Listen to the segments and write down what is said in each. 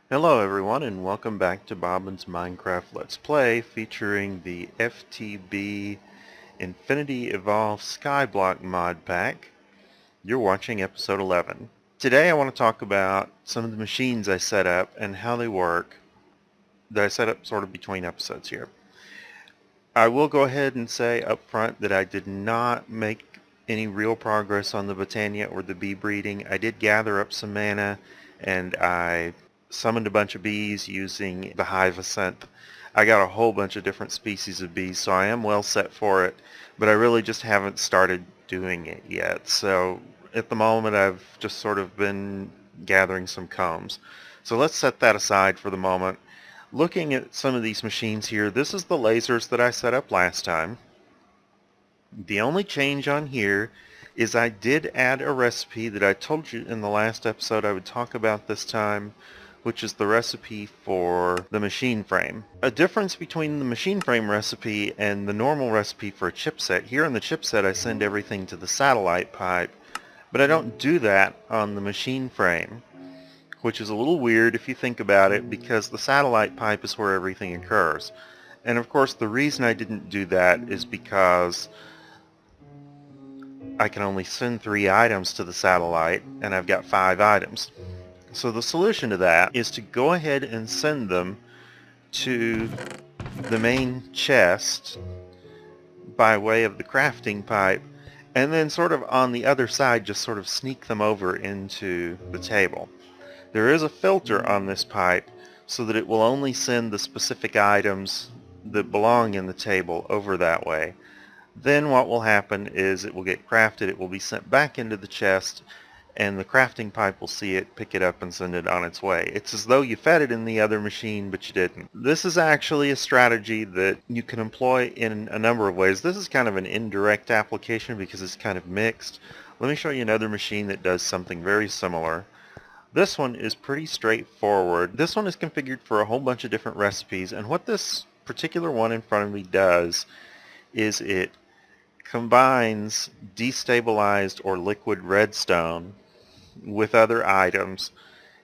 Hello everyone and welcome back to Bobbin's Minecraft Let's Play featuring the FTB Infinity Evolve Skyblock mod pack. You're watching episode 11. Today I want to talk about some of the machines I set up and how they work that I set up sort of between episodes here. I will go ahead and say up front that I did not make any real progress on the Botania or the bee breeding. I did gather up some mana and I summoned a bunch of bees using the hive ascent. I got a whole bunch of different species of bees, so I am well set for it, but I really just haven't started doing it yet. So at the moment I've just sort of been gathering some combs. So let's set that aside for the moment. Looking at some of these machines here, this is the lasers that I set up last time. The only change on here is I did add a recipe that I told you in the last episode I would talk about this time, which is the recipe for the machine frame. A difference between the machine frame recipe and the normal recipe for a chipset. Here in the chipset I send everything to the satellite pipe, but I don't do that on the machine frame, which is a little weird if you think about it, because the satellite pipe is where everything occurs. And of course the reason I didn't do that is because I can only send 3 items to the satellite and I've got 5 items. So the solution to that is to go ahead and send them to the main chest by way of the crafting pipe, and then sort of on the other side just sort of sneak them over into the table. There is a filter on this pipe so that it will only send the specific items that belong in the table over that way. Then what will happen is it will get crafted, it will be sent back into the chest, and the crafting pipe will see it, pick it up, and send it on its way. It's as though you fed it in the other machine, but you didn't. This is actually a strategy that you can employ in a number of ways. This is kind of an indirect application because it's kind of mixed. Let me show you another machine that does something very similar. This one is pretty straightforward. This one is configured for a whole bunch of different recipes, and what this particular one in front of me does is it combines destabilized or liquid redstone with other items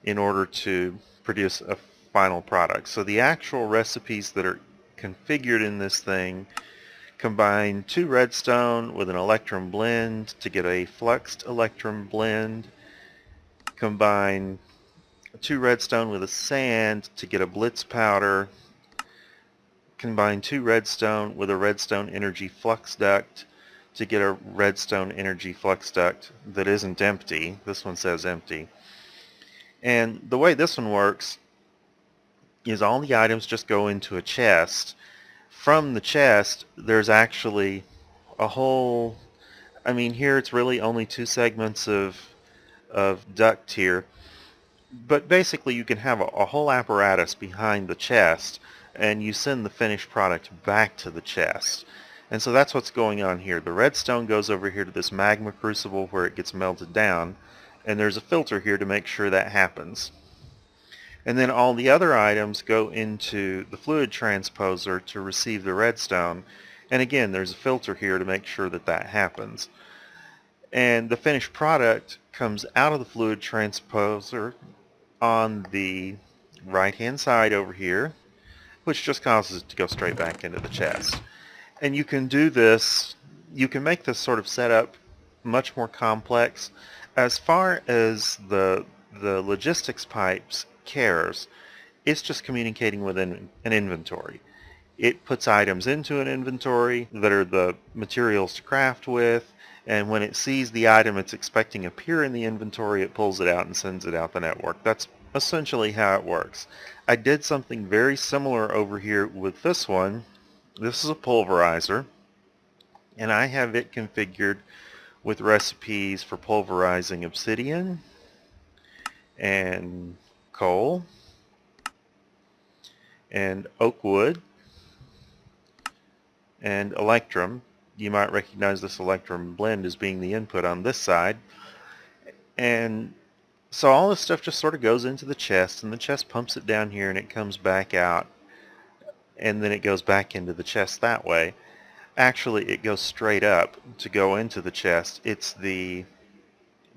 in order to produce a final product. So the actual recipes that are configured in this thing combine 2 redstone with an electrum blend to get a fluxed electrum blend, combine 2 redstone with a sand to get a blitz powder, combine 2 redstone with a redstone energy flux duct to get a redstone energy flux duct that isn't empty. This one says empty. And the way this one works is all the items just go into a chest. From the chest, there's actually a whole, here it's really only 2 segments of duct here, but basically you can have a whole apparatus behind the chest, and you send the finished product back to the chest. And so that's what's going on here. The redstone goes over here to this magma crucible where it gets melted down, and there's a filter here to make sure that happens. And then all the other items go into the fluid transposer to receive the redstone, and again there's a filter here to make sure that that happens. And the finished product comes out of the fluid transposer on the right hand side over here, which just causes it to go straight back into the chest. And you can do this, you can make this sort of setup much more complex. As far as the logistics pipes cares, it's just communicating within an inventory. It puts items into an inventory that are the materials to craft with, and when it sees the item it's expecting appear in the inventory, it pulls it out and sends it out the network. That's essentially how it works. I did something very similar over here with this one. This is a pulverizer, and I have it configured with recipes for pulverizing obsidian and coal and oak wood and electrum. You might recognize this electrum blend as being the input on this side. And so all this stuff just sort of goes into the chest, and the chest pumps it down here and it comes back out, and then it goes back into the chest that way. Actually, it goes straight up to go into the chest. It's the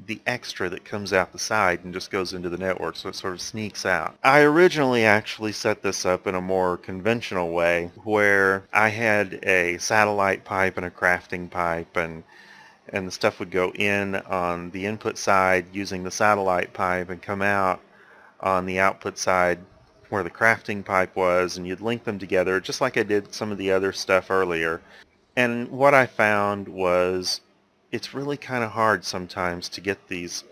the extra that comes out the side and just goes into the network, so it sort of sneaks out. I originally actually set this up in a more conventional way where I had a satellite pipe and a crafting pipe, and the stuff would go in on the input side using the satellite pipe and come out on the output side where the crafting pipe was, and you'd link them together just like I did some of the other stuff earlier. And what I found was it's really kind of hard sometimes to get these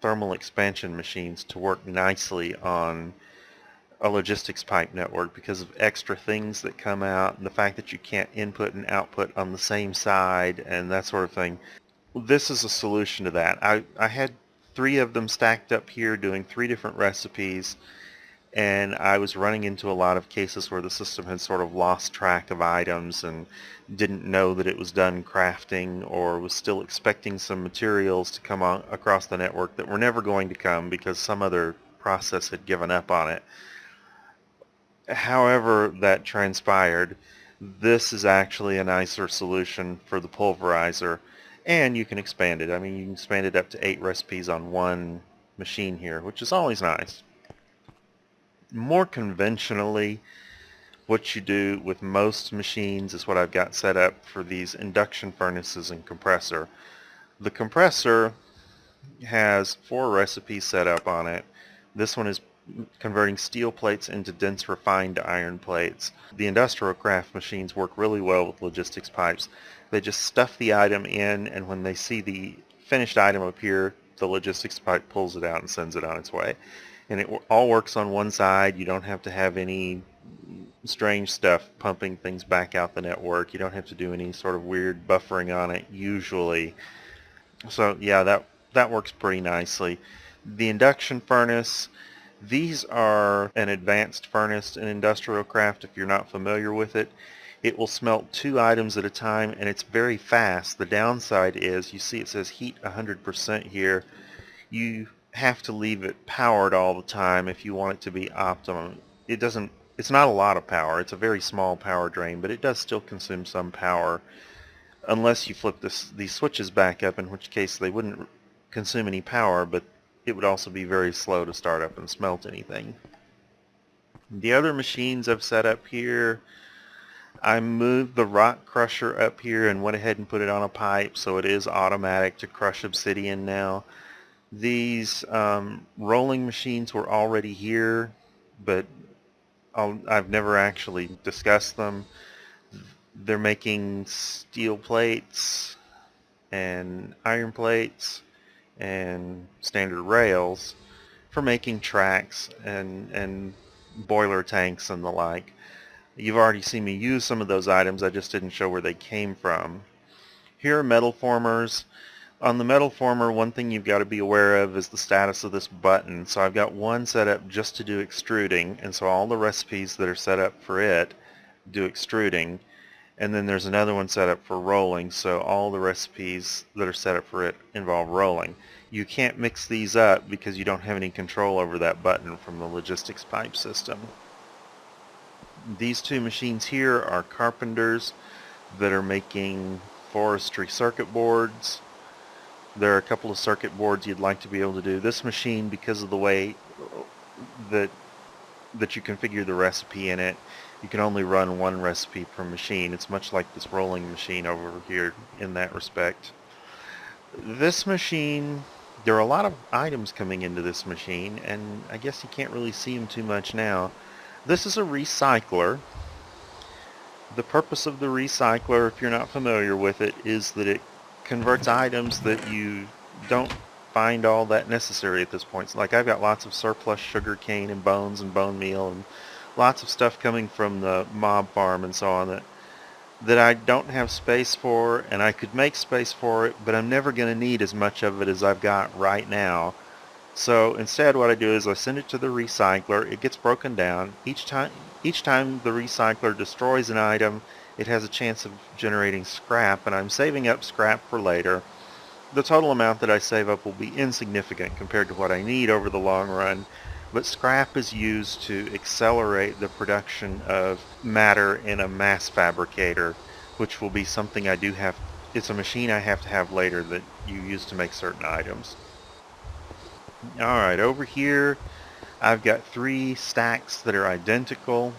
thermal expansion machines to work nicely on a logistics pipe network because of extra things that come out and the fact that you can't input and output on the same side and that sort of thing. This is a solution to that. I had 3 of them stacked up here doing 3 different recipes, and I was running into a lot of cases where the system had sort of lost track of items and didn't know that it was done crafting, or was still expecting some materials to come on across the network that were never going to come because some other process had given up on it. However that transpired, this is actually a nicer solution for the pulverizer, and you can expand it. I mean, you can expand it up to 8 recipes on one machine here, which is always nice. More conventionally, what you do with most machines is what I've got set up for these induction furnaces and compressor. The compressor has 4 recipes set up on it. This one is converting steel plates into dense refined iron plates. The industrial craft machines work really well with logistics pipes. They just stuff the item in, and when they see the finished item appear, the logistics pipe pulls it out and sends it on its way. And it all works on one side. You don't have to have any strange stuff pumping things back out the network. You don't have to do any sort of weird buffering on it usually. So yeah, that works pretty nicely. The induction furnace, these are an advanced furnace in industrial craft if you're not familiar with it. It will smelt 2 items at a time, and it's very fast. The downside is, you see it says heat 100% here. You have to leave it powered all the time if you want it to be optimum. It's not a lot of power. It's a very small power drain, but it does still consume some power unless you flip these switches back up, in which case they wouldn't consume any power, but it would also be very slow to start up and smelt anything. The other machines I've set up here, I moved the rock crusher up here and went ahead and put it on a pipe, so it is automatic to crush obsidian now. These rolling machines were already here, but I've never actually discussed them. They're making steel plates and iron plates and standard rails for making tracks and boiler tanks and the like. You've already seen me use some of those items, I just didn't show where they came from. Here are metal formers. On the metal former, one thing you've got to be aware of is the status of this button. So I've got one set up just to do extruding, and so all the recipes that are set up for it do extruding. And then there's another one set up for rolling, so all the recipes that are set up for it involve rolling. You can't mix these up because you don't have any control over that button from the logistics pipe system. These 2 machines here are carpenters that are making forestry circuit boards. There are a couple of circuit boards you'd like to be able to do. This machine, because of the way that you configure the recipe in it, you can only run 1 recipe per machine. It's much like this rolling machine over here in that respect. This machine, there are a lot of items coming into this machine, and I guess you can't really see them too much now. This is a recycler. The purpose of the recycler, if you're not familiar with it, is that it converts items that you don't find all that necessary at this point. So like I've got lots of surplus sugar cane and bones and bone meal and lots of stuff coming from the mob farm and so on that I don't have space for, and I could make space for it, but I'm never going to need as much of it as I've got right now. So instead what I do is I send it to the recycler. It gets broken down. Each time the recycler destroys an item, it has a chance of generating scrap, and I'm saving up scrap for later. The total amount that I save up will be insignificant compared to what I need over the long run, but scrap is used to accelerate the production of matter in a mass fabricator, which will be something I do have it's a machine I have to have later that you use to make certain items. Alright, over here I've got 3 stacks that are identical.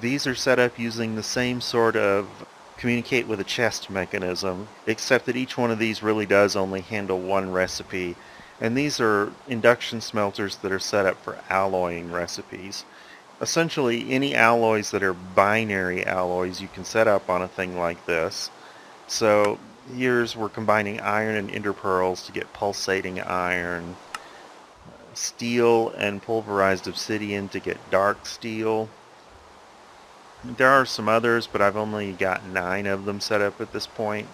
These are set up using the same sort of communicate with a chest mechanism, except that each one of these really does only handle one recipe. And these are induction smelters that are set up for alloying recipes. Essentially, any alloys that are binary alloys you can set up on a thing like this. So here's we're combining iron and ender pearls to get pulsating iron, steel and pulverized obsidian to get dark steel. There are some others, but I've only got 9 of them set up at this point.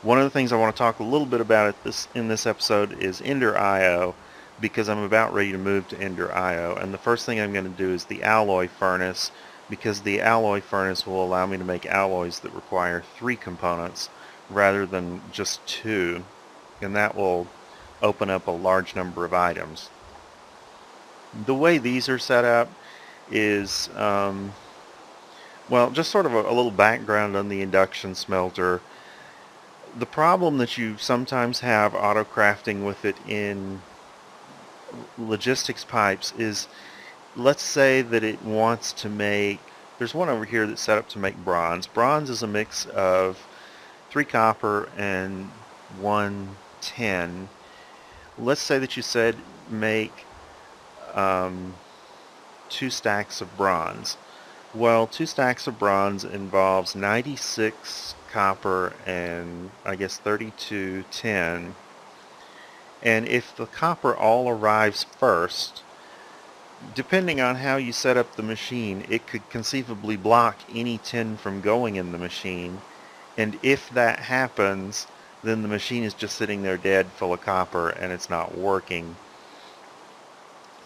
One of the things I want to talk a little bit about in this episode is EnderIO, because I'm about ready to move to EnderIO, and the first thing I'm going to do is the alloy furnace, because the alloy furnace will allow me to make alloys that require 3 components rather than just 2, and that will open up a large number of items. The way these are set up is, well, just sort of a little background on the induction smelter. The problem that you sometimes have auto-crafting with it in logistics pipes is, let's say that it wants to make, there's one over here that's set up to make bronze. Bronze is a mix of 3 copper and 1 tin. Let's say that you said make 2 stacks of bronze. Well, 2 stacks of bronze involves 96 copper and I guess 32 tin. And if the copper all arrives first, depending on how you set up the machine, it could conceivably block any tin from going in the machine. And if that happens, then the machine is just sitting there dead, full of copper, and it's not working.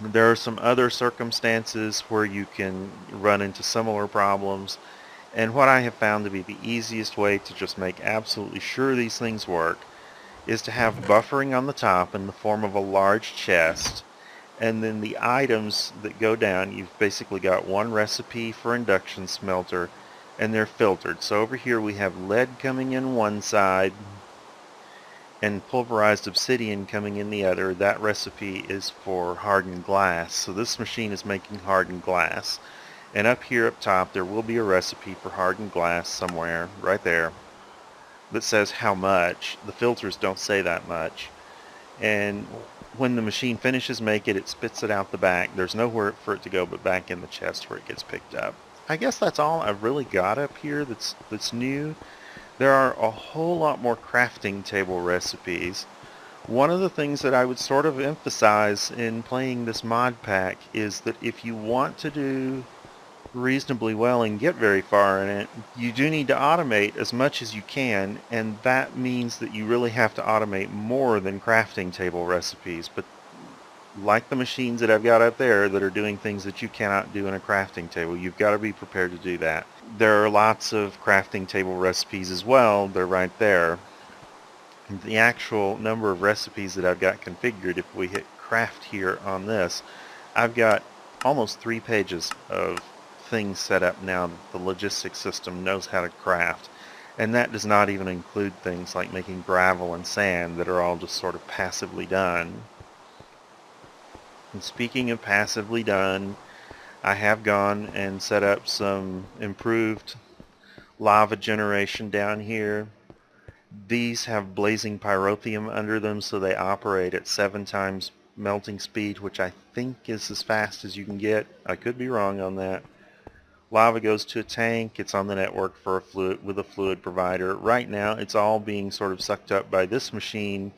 There are some other circumstances where you can run into similar problems, and what I have found to be the easiest way to just make absolutely sure these things work is to have buffering on the top in the form of a large chest, and then the items that go down, you've basically got one recipe for induction smelter, and they're filtered. So over here we have lead coming in one side and pulverized obsidian coming in the other. That recipe is for hardened glass. So this machine is making hardened glass. And up here up top there will be a recipe for hardened glass somewhere, right there, that says how much. The filters don't say that much. And when the machine finishes making it, it spits it out the back. There's nowhere for it to go but back in the chest where it gets picked up. I guess that's all I've really got up here that's new. There are a whole lot more crafting table recipes. One of the things that I would sort of emphasize in playing this mod pack is that if you want to do reasonably well and get very far in it, you do need to automate as much as you can, and that means that you really have to automate more than crafting table recipes. But like the machines that I've got up there that are doing things that you cannot do in a crafting table, you've got to be prepared to do that. There are lots of crafting table recipes as well. They're right there. The actual number of recipes that I've got configured, if we hit craft here on this, I've got almost 3 pages of things set up now that the logistics system knows how to craft. And that does not even include things like making gravel and sand that are all just sort of passively done. And speaking of passively done, I have gone and set up some improved lava generation down here. These have blazing pyrotheum under them, so they operate at 7 times melting speed, which I think is as fast as you can get. I could be wrong on that. Lava goes to a tank. It's on the network for a fluid with a fluid provider. Right now it's all being sort of sucked up by this machine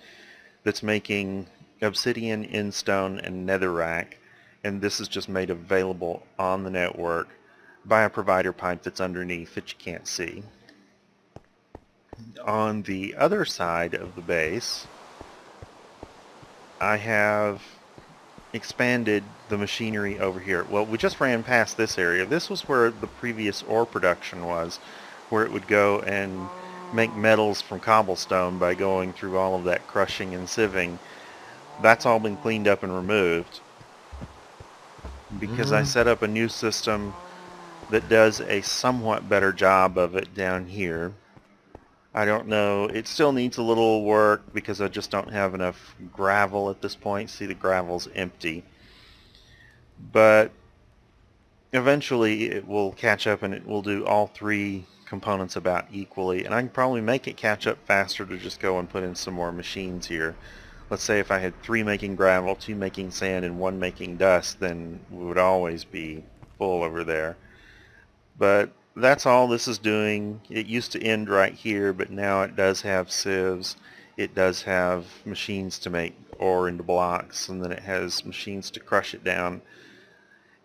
that's making obsidian, endstone, and netherrack, and this is just made available on the network by a provider pipe that's underneath that you can't see. On the other side of the base, I have expanded the machinery over here. Well, we just ran past this area. This was where the previous ore production was, where it would go and make metals from cobblestone by going through all of that crushing and sieving. That's all been cleaned up and removed because I set up a new system that does a somewhat better job of it down here. I don't know. It still needs a little work because I just don't have enough gravel at this point. See, the gravel's empty. But eventually it will catch up and it will do all three components about equally. And I can probably make it catch up faster to just go and put in some more machines here. Let's say if I had 3 making gravel, 2 making sand, and 1 making dust, then we would always be full over there. But that's all this is doing. It used to end right here, but now it does have sieves. It does have machines to make ore into blocks, and then it has machines to crush it down,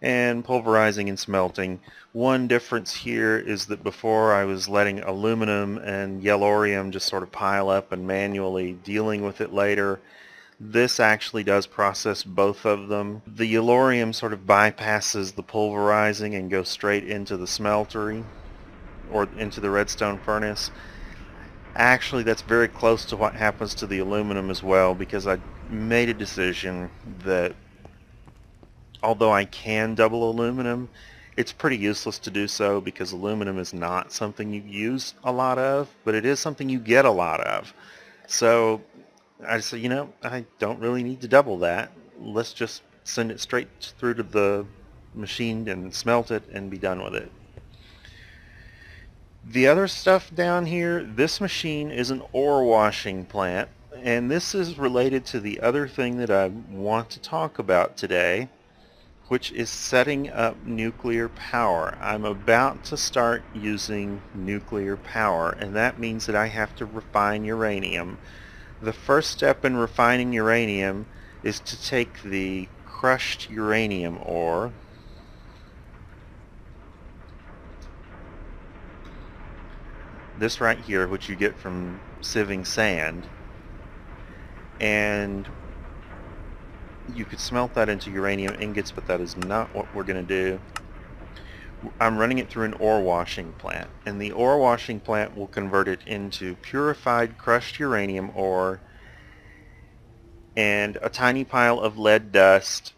and pulverizing and smelting. One difference here is that before I was letting aluminum and yellorium just sort of pile up and manually dealing with it later. This actually does process both of them. The yellorium sort of bypasses the pulverizing and goes straight into the smeltery or into the redstone furnace. Actually, that's very close to what happens to the aluminum as well, because I made a decision that although I can double aluminum, it's pretty useless to do so because aluminum is not something you use a lot of, but it is something you get a lot of. So I said, I don't really need to double that. Let's just send it straight through to the machine and smelt it and be done with it. The other stuff down here, this machine is an ore washing plant, and this is related to the other thing that I want to talk about today, which is setting up nuclear power. I'm about to start using nuclear power, and that means that I have to refine uranium. The first step in refining uranium is to take the crushed uranium ore, this right here, which you get from sieving sand, and you could smelt that into uranium ingots, but that is not what we're going to do. I'm running it through an ore washing plant, and the ore washing plant will convert it into purified crushed uranium ore and a tiny pile of lead dust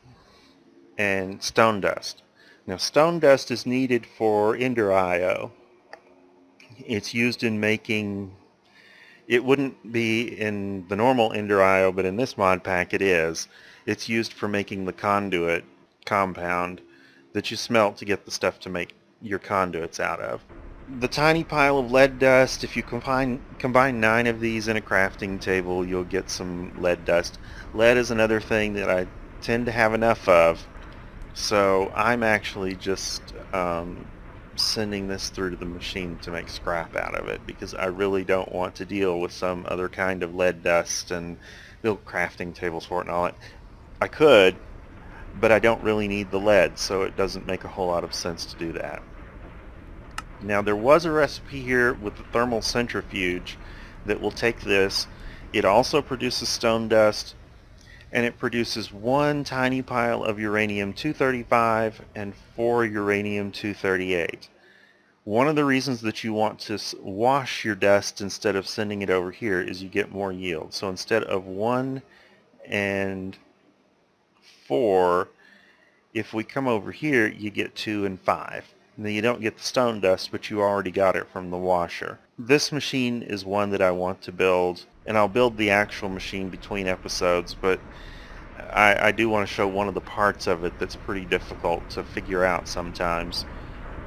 and stone dust. Now, stone dust is needed for EnderIO. It's used in making, it wouldn't be in the normal EnderIO, but in this mod pack it is. It's used for making the conduit compound that you smelt to get the stuff to make your conduits out of. The tiny pile of lead dust, if you combine 9 of these in a crafting table, you'll get some lead dust. Lead is another thing that I tend to have enough of, so I'm actually just sending this through to the machine to make scrap out of it, because I really don't want to deal with some other kind of lead dust and build crafting tables for it and all that. I could, but I don't really need the lead, so it doesn't make a whole lot of sense to do that. Now, there was a recipe here with the thermal centrifuge that will take this. It also produces stone dust, and it produces 1 tiny pile of uranium-235 and 4 uranium-238. One of the reasons that you want to wash your dust instead of sending it over here is you get more yield. So instead of 1 and 4, if we come over here, you get 2 and 5. Now, you don't get the stone dust, but you already got it from the washer. This machine is one that I want to build, and I'll build the actual machine between episodes, but I do want to show one of the parts of it that's pretty difficult to figure out sometimes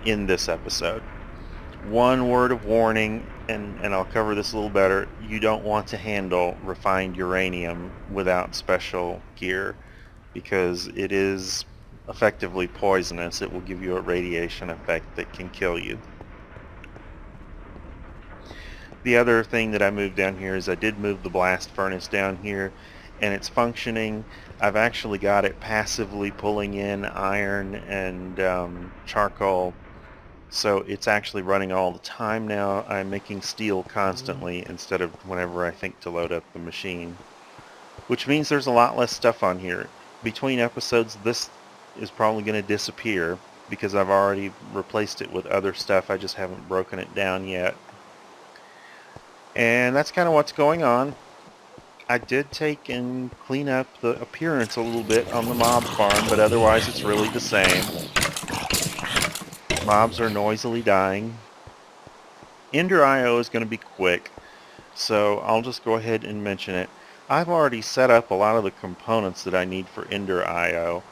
in this episode. One word of warning, and I'll cover this a little better, you don't want to handle refined uranium without special gear, because it is effectively poisonous. It will give you a radiation effect that can kill you. The other thing that I moved down here is I did move the blast furnace down here, and it's functioning. I've actually got it passively pulling in iron and charcoal, so it's actually running all the time now. I'm making steel constantly instead of whenever I think to load up the machine, which means there's a lot less stuff on here. Between episodes, this is probably going to disappear because I've already replaced it with other stuff. I just haven't broken it down yet. And that's kind of what's going on. I did take and clean up the appearance a little bit on the mob farm, but otherwise it's really the same. Mobs are noisily dying. EnderIO is going to be quick. So I'll just go ahead and mention it. I've already set up a lot of the components that I need for EnderIO.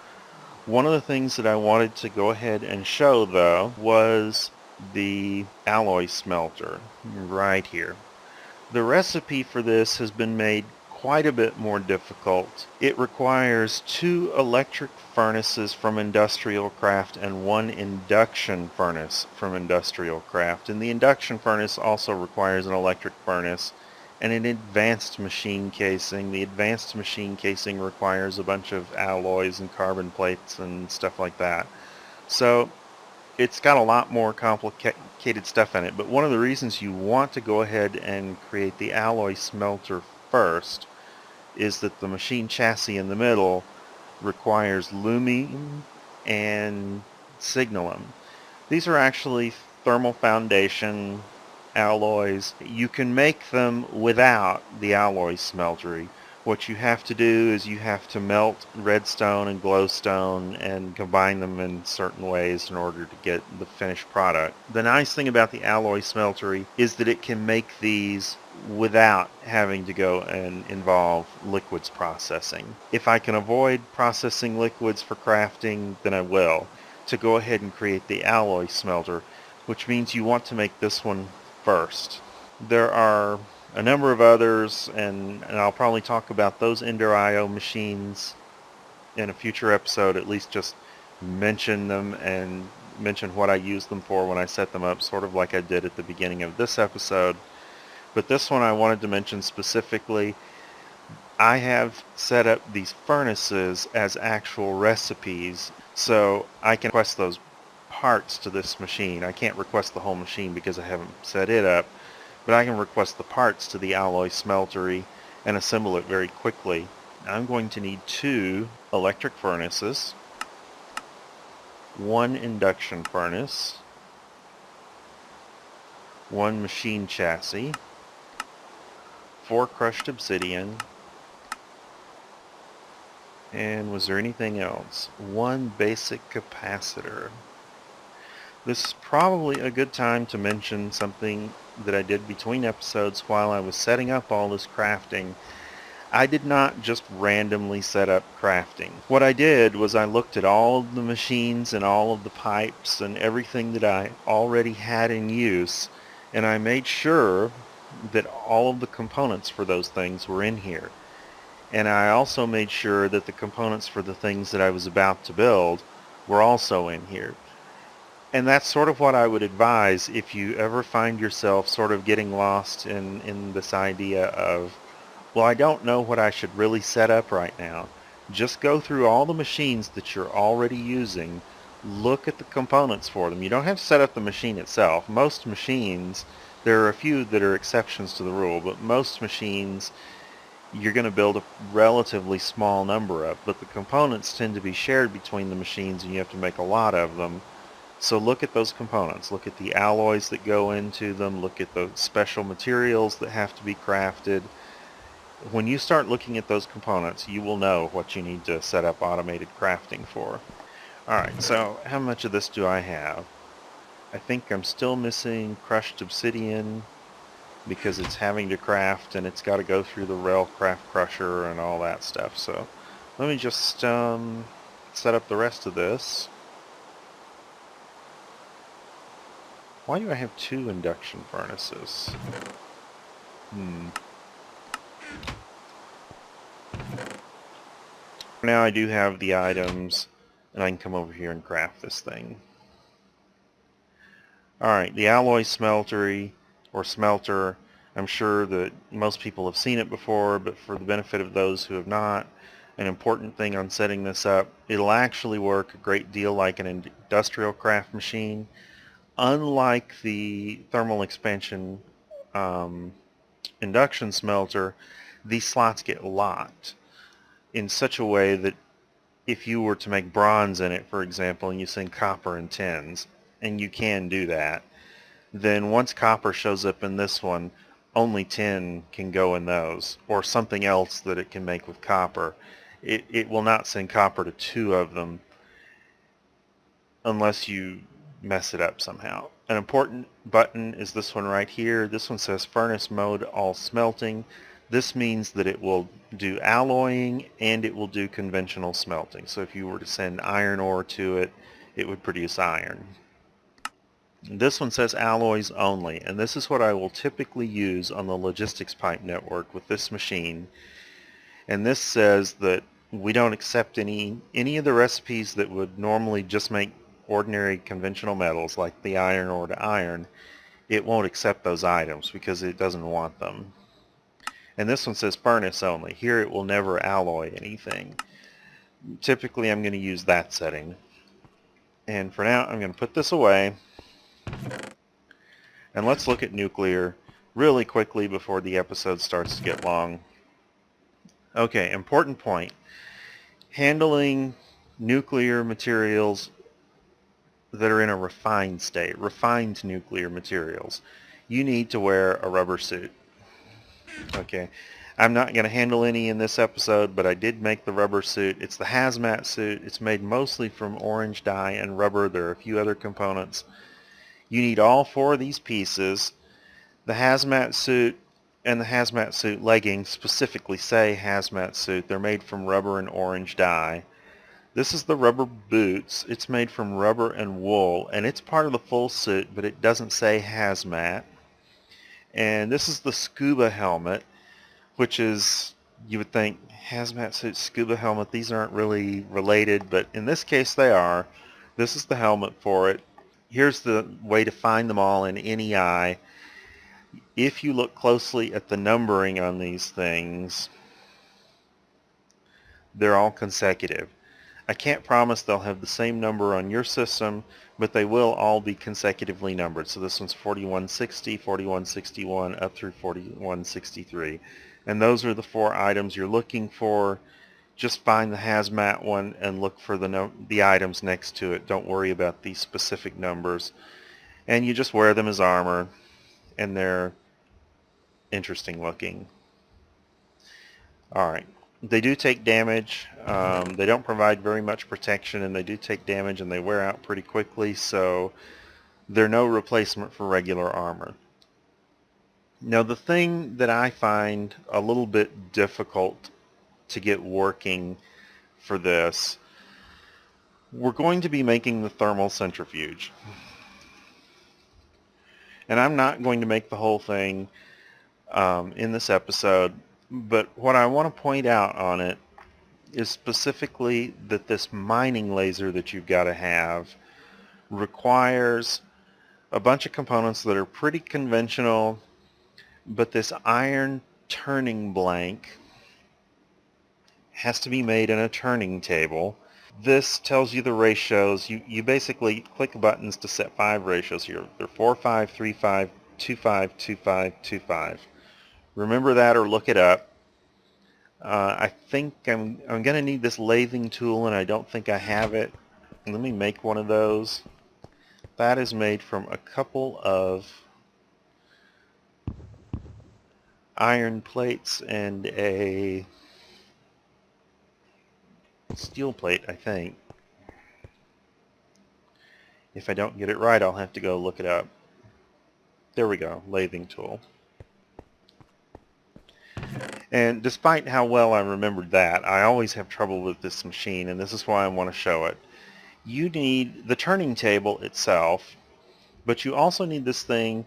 One of the things that I wanted to go ahead and show, though, was the alloy smelter right here. The recipe for this has been made quite a bit more difficult. It requires 2 electric furnaces from Industrial Craft and 1 induction furnace from Industrial Craft. And the induction furnace also requires an electric furnace and an advanced machine casing. The advanced machine casing requires a bunch of alloys and carbon plates and stuff like that. So it's got a lot more complicated stuff in it, but one of the reasons you want to go ahead and create the alloy smelter first is that the machine chassis in the middle requires lumium and signalum. These are actually thermal foundation alloys. You can make them without the alloy smeltery. What you have to do is you have to melt redstone and glowstone and combine them in certain ways in order to get the finished product. The nice thing about the alloy smeltery is that it can make these without having to go and involve liquids processing. If I can avoid processing liquids for crafting, then I will, to go ahead and create the alloy smelter, which means you want to make this one first. There are a number of others, and I'll probably talk about those EnderIO machines in a future episode, at least just mention them and mention what I use them for when I set them up, sort of like I did at the beginning of this episode. But this one I wanted to mention specifically. I have set up these furnaces as actual recipes, so I can request those parts to this machine. I can't request the whole machine because I haven't set it up, but I can request the parts to the alloy smeltery and assemble it very quickly. I'm going to need 2 electric furnaces, 1 induction furnace, 1 machine chassis, 4 crushed obsidian, and was there anything else? 1 basic capacitor. This is probably a good time to mention something that I did between episodes while I was setting up all this crafting. I did not just randomly set up crafting. What I did was I looked at all of the machines and all of the pipes and everything that I already had in use, and I made sure that all of the components for those things were in here. And I also made sure that the components for the things that I was about to build were also in here. And that's sort of what I would advise if you ever find yourself sort of getting lost in this idea of, well, I don't know what I should really set up right now. Just go through all the machines that you're already using, look at the components for them. You don't have to set up the machine itself. Most machines, there are a few that are exceptions to the rule, but most machines you're going to build a relatively small number of, but the components tend to be shared between the machines and you have to make a lot of them. So look at those components. Look at the alloys that go into them. Look at the special materials that have to be crafted. When you start looking at those components, you will know what you need to set up automated crafting for. Alright, so how much of this do I have? I think I'm still missing crushed obsidian, because it's having to craft and it's got to go through the Railcraft Crusher and all that stuff. So let me just set up the rest of this. Why do I have 2 induction furnaces? Now I do have the items and I can come over here and craft this thing. Alright, the alloy smeltery or smelter, I'm sure that most people have seen it before, but for the benefit of those who have not, an important thing on setting this up, it'll actually work a great deal like an industrial craft machine. Unlike the thermal expansion induction smelter, these slots get locked in such a way that if you were to make bronze in it, for example, and you sink copper and tins, and you can do that, then once copper shows up in this one, only tin can go in those, or something else that it can make with copper. It will not send copper to 2 of them unless you mess it up somehow. An important button is this one right here. This one says furnace mode all smelting. This means that it will do alloying and it will do conventional smelting. So if you were to send iron ore to it, it would produce iron. This one says alloys only, and this is what I will typically use on the logistics pipe network with this machine. And this says that we don't accept any of the recipes that would normally just make ordinary conventional metals like the iron ore to iron. It won't accept those items because it doesn't want them. And this one says furnace only. Here it will never alloy anything. Typically I'm going to use that setting. And for now I'm going to put this away. And let's look at nuclear really quickly before the episode starts to get long. Okay, important point. Handling nuclear materials that are in a refined state, refined nuclear materials, you need to wear a rubber suit. Okay, I'm not going to handle any in this episode, but I did make the rubber suit. It's the hazmat suit. It's made mostly from orange dye and rubber. There are a few other components. You need all four of these pieces. The hazmat suit and the hazmat suit leggings specifically say hazmat suit. They're made from rubber and orange dye. This is the rubber boots. It's made from rubber and wool, and it's part of the full suit, but it doesn't say hazmat. And this is the scuba helmet, which is, you would think, hazmat suit, scuba helmet, these aren't really related, but in this case they are. This is the helmet for it. Here's the way to find them all in NEI. If you look closely at the numbering on these things, they're all consecutive. I can't promise they'll have the same number on your system, but they will all be consecutively numbered. So this one's 4160, 4161, up through 4163. And those are the four items you're looking for. Just find the hazmat one and look for the items next to it. Don't worry about these specific numbers. And you just wear them as armor, and they're interesting looking. Alright. They do take damage. They don't provide very much protection, and they do take damage, and they wear out pretty quickly, so they're no replacement for regular armor. Now, the thing that I find a little bit difficult to get working for this, we're going to be making the thermal centrifuge. And I'm not going to make the whole thing in this episode, but what I want to point out on it is specifically that this mining laser that you've got to have requires a bunch of components that are pretty conventional, but this iron turning blank has to be made in a turning table. This tells you the ratios. You basically click buttons to set 5 ratios here. They're 4, 5, 3, 5, 2, 5, 2, 5, 2, 5. Remember that or look it up. I think I'm going to need this lathing tool, and I don't think I have it. Let me make one of those. That is made from a couple of iron plates and a steel plate, I think. If I don't get it right, I'll have to go look it up. There we go, lathing tool. And despite how well I remembered that, I always have trouble with this machine, and this is why I want to show it. You need the turning table itself, but you also need this thing,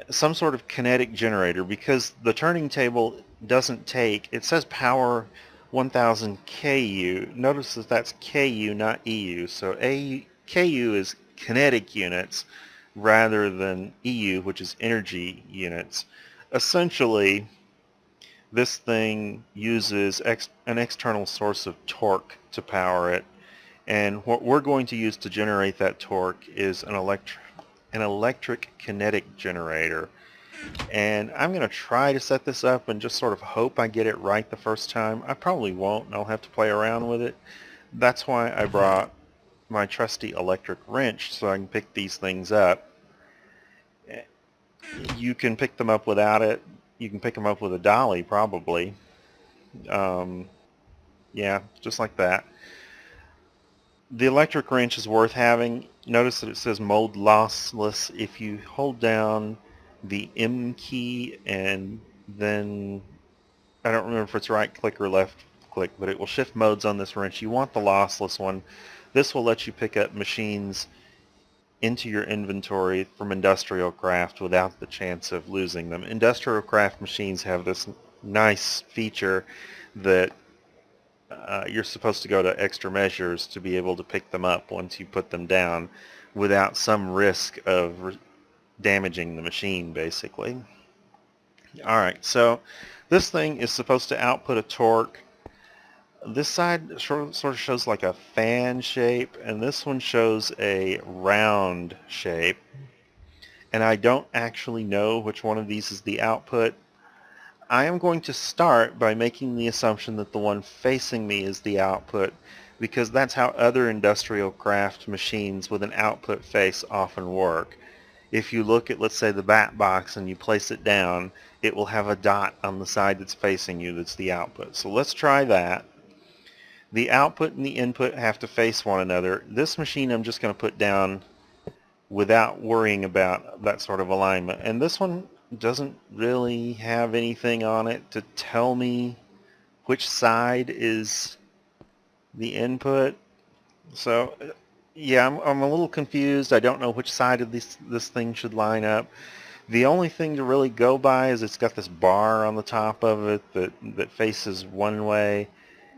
some sort of kinetic generator, because the turning table doesn't take, it says power 1000 KU. Notice that that's KU, not EU. So KU is kinetic units rather than EU, which is energy units. Essentially, this thing uses an external source of torque to power it, and what we're going to use to generate that torque is an electric kinetic generator. And I'm going to try to set this up and just sort of hope I get it right the first time. I probably won't, and I'll have to play around with it. That's why I brought my trusty electric wrench, so I can pick these things up. You can pick them up without it. You can pick them up with a dolly, probably. Yeah, just like that. The electric wrench is worth having. Notice that it says mode lossless. If you hold down the M key and then, I don't remember if it's right click or left click, but it will shift modes on this wrench. You want the lossless one. This will let you pick up machines into your inventory from industrial craft without the chance of losing them. Industrial craft machines have this nice feature that you're supposed to go to extra measures to be able to pick them up once you put them down without some risk of damaging the machine, basically. Alright, so this thing is supposed to output a torque. This side sort of shows like a fan shape, and this one shows a round shape. And I don't actually know which one of these is the output. I am going to start by making the assumption that the one facing me is the output, because that's how other industrial craft machines with an output face often work. If you look at, let's say, the bat box and you place it down, it will have a dot on the side that's facing you that's the output. So let's try that. The output and the input have to face one another. This machine I'm just going to put down without worrying about that sort of alignment. And this one doesn't really have anything on it to tell me which side is the input. So yeah, I'm a little confused. I don't know which side of this thing should line up. The only thing to really go by is it's got this bar on the top of it that faces one way.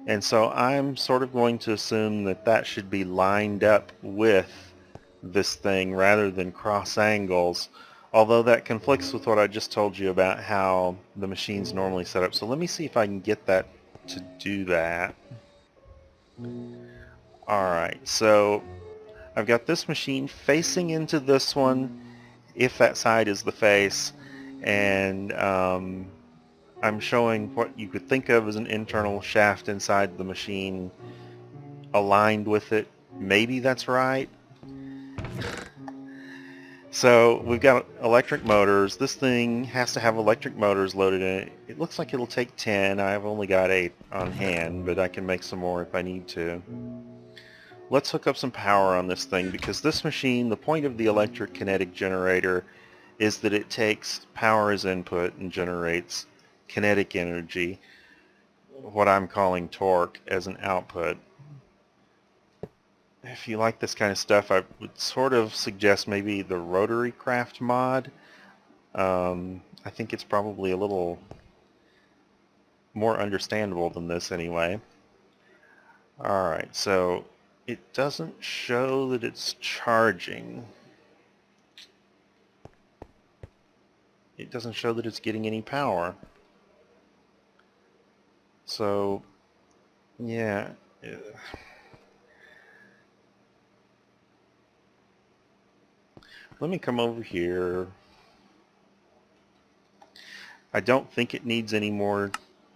And so I'm sort of going to assume that that should be lined up with this thing rather than cross angles, although that conflicts with what I just told you about how the machine's normally set up. So let me see if I can get that to do that. Alright, so I've got this machine facing into this one, if that side is the face, and I'm showing what you could think of as an internal shaft inside the machine aligned with it. Maybe that's right. So we've got electric motors. This thing has to have electric motors loaded in it. It looks like it'll take 10. I've only got 8 on hand, but I can make some more if I need to. Let's hook up some power on this thing, because this machine, the point of the electric kinetic generator is that it takes power as input and generates kinetic energy, what I'm calling torque, as an output. If you like this kind of stuff, I would sort of suggest maybe the rotary craft mod. I think it's probably a little more understandable than this anyway. Alright, so it doesn't show that it's charging. It doesn't show that it's getting any power. So, yeah. Let me come over here. I don't think it needs any more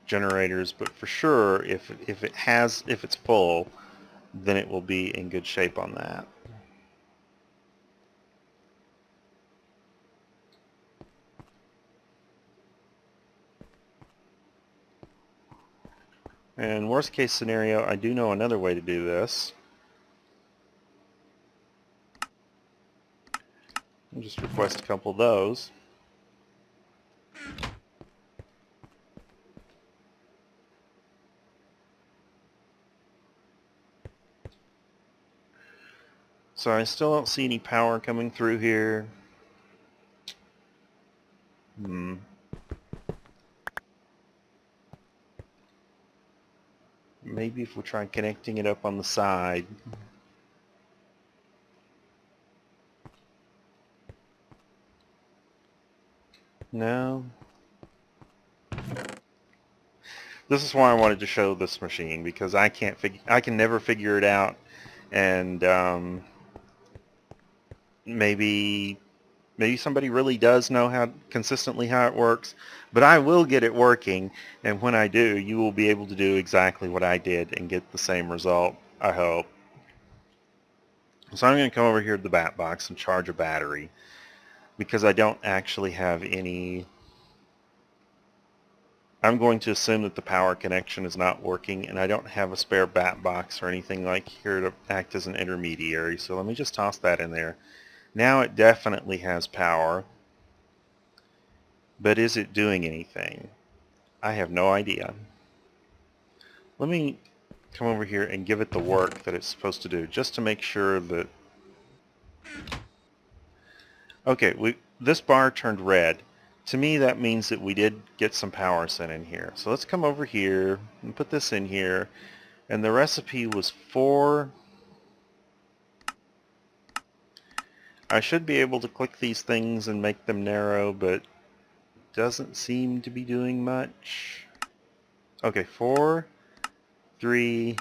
generators, but for sure, if it's full, then it will be in good shape on that. And worst case scenario, I do know another way to do this. I'll just request a couple of those. So I still don't see any power coming through here. Maybe if we try connecting it up on the side. No. This is why I wanted to show this machine, because I can never figure it out, and maybe somebody really does know how consistently how it works, but I will get it working, and when I do, you will be able to do exactly what I did and get the same result, I hope. So I'm going to come over here to the bat box and charge a battery, because I don't actually have any I'm going to assume that the power connection is not working, and I don't have a spare bat box or anything like here to act as an intermediary, so let me just toss that in there. Now it definitely has power, but is it doing anything? I have no idea. Let me come over here and give it the work that it's supposed to do, just to make sure that... Okay, this bar turned red. To me, that means that we did get some power sent in here. So let's come over here and put this in here. And the recipe was 4. I should be able to click these things and make them narrow, but doesn't seem to be doing much. Okay, 4, 3,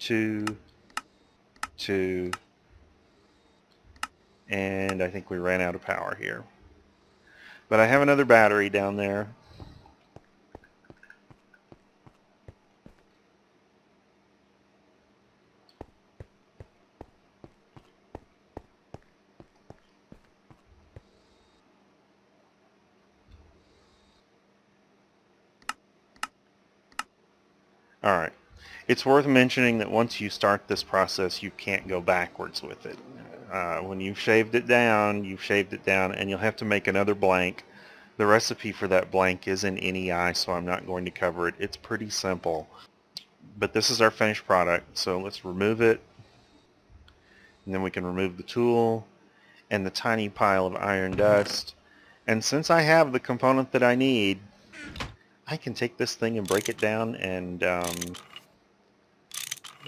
2, 2, and I think we ran out of power here. But I have another battery down there. Alright. It's worth mentioning that once you start this process, you can't go backwards with it. When you've shaved it down, and you'll have to make another blank. The recipe for that blank is in EnderIO, so I'm not going to cover it. It's pretty simple. But this is our finished product, so let's remove it. And then we can remove the tool and the tiny pile of iron dust. And since I have the component that I need, I can take this thing and break it down and,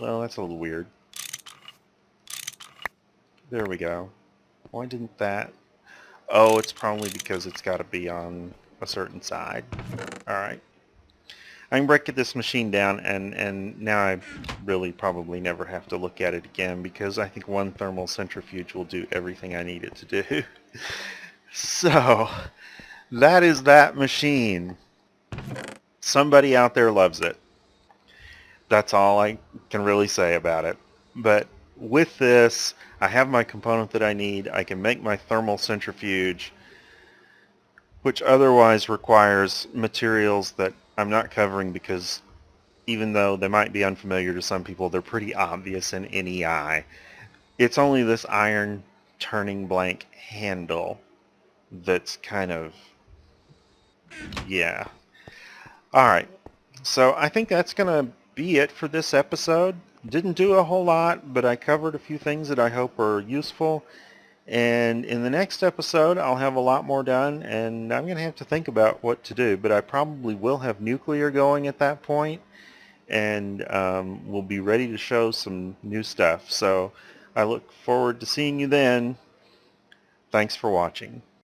well, that's a little weird. There we go. Why didn't that? Oh, it's probably because it's got to be on a certain side. Alright. I can break this machine down, and now I really probably never have to look at it again, because I think one thermal centrifuge will do everything I need it to do. So, that is that machine. Somebody out there loves it. That's all I can really say about it. But with this, I have my component that I need. I can make my thermal centrifuge, which otherwise requires materials that I'm not covering because even though they might be unfamiliar to some people, they're pretty obvious in any eye. It's only this iron turning blank handle that's kind of, yeah. Alright, so I think that's going to be it for this episode. Didn't do a whole lot, but I covered a few things that I hope are useful. And in the next episode, I'll have a lot more done, and I'm going to have to think about what to do. But I probably will have nuclear going at that point, and we'll be ready to show some new stuff. So I look forward to seeing you then. Thanks for watching.